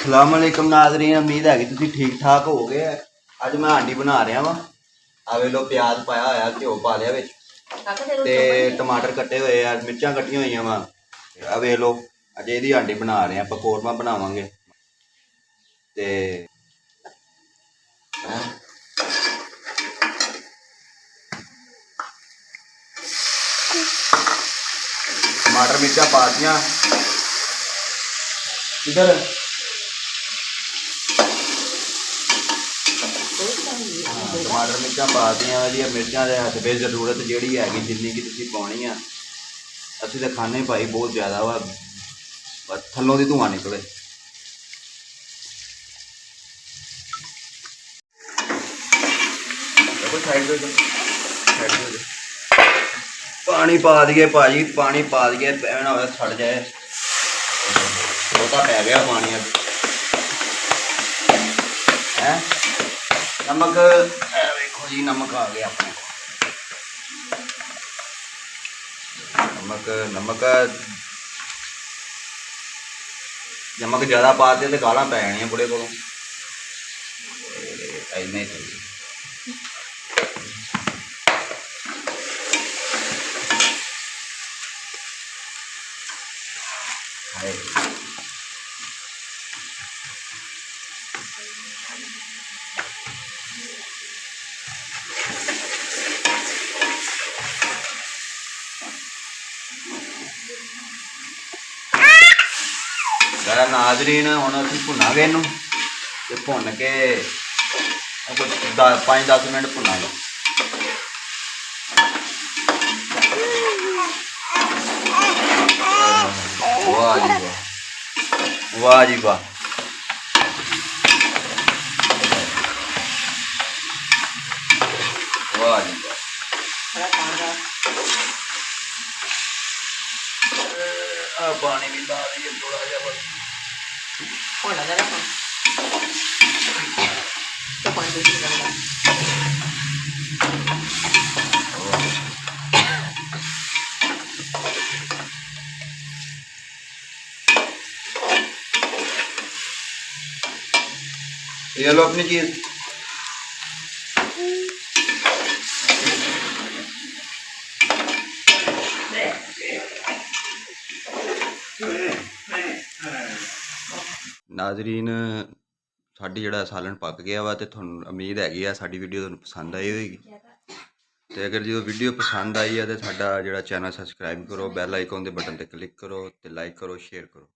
अस्सलाम वालेकुम नाज़रीन, उम्मीद है कि तुम ठीक ठाक हो गए। अज मैं हांडी बना रहा वा। आ वे लो प्याज पाया होया, घ्यो पा लिया विच ते टमाटर कट्टे हुए आ, मिर्चां कट्टियां हुई वा। आ वे लो अज इहदी हांडी बना रहे हैं, आपां कोरमा बनावांगे ते टमाटर मिर्चां पा दियां इधर टमाटर मिर्चां पा दियां वधिया मिर्चां दे हथ पे जरूरत जिहड़ी हैगी जिन्नी कि तुसीं पाउणी आ। असीं तां खाने भाई बहुत ज़्यादा वा, बस थल्लों दी धुआं निकले। देखो साइड पे पानी पा दिए भाजी, पानी पा दिए ना हो सड़ जाए, बहुता पै गया पानी अब है। नमक देखो जी, नमक आ गया अपने नमक नमक नमक ज़्यादा पा दिया तो गालां पै जानियां बुढ़े कोलों। इन्ना ही नाज़रीन हुण असीं भुनांगे इनू ते भुन के कुछ 5-10 मिनट भुनांगे। वाह जी वाह, वाह जी वाह, वाह जी वाह। पानी भी डाल दिए थोड़ा जा बस होना जरा तो पानी डालना। ये लो अपनी चीज नाज़रीन, साडी जिहड़ा सालन पक गया वा ते तुहानूं उम्मीद हैगी आ साडी वीडियो तुहानूं पसंद आई होएगी। ते अगर जो वीडियो पसंद आई है तो साडा जिहड़ा चैनल सबसक्राइब करो, बैल आइकन दे बटन ते क्लिक करो ते लाइक करो, शेयर करो।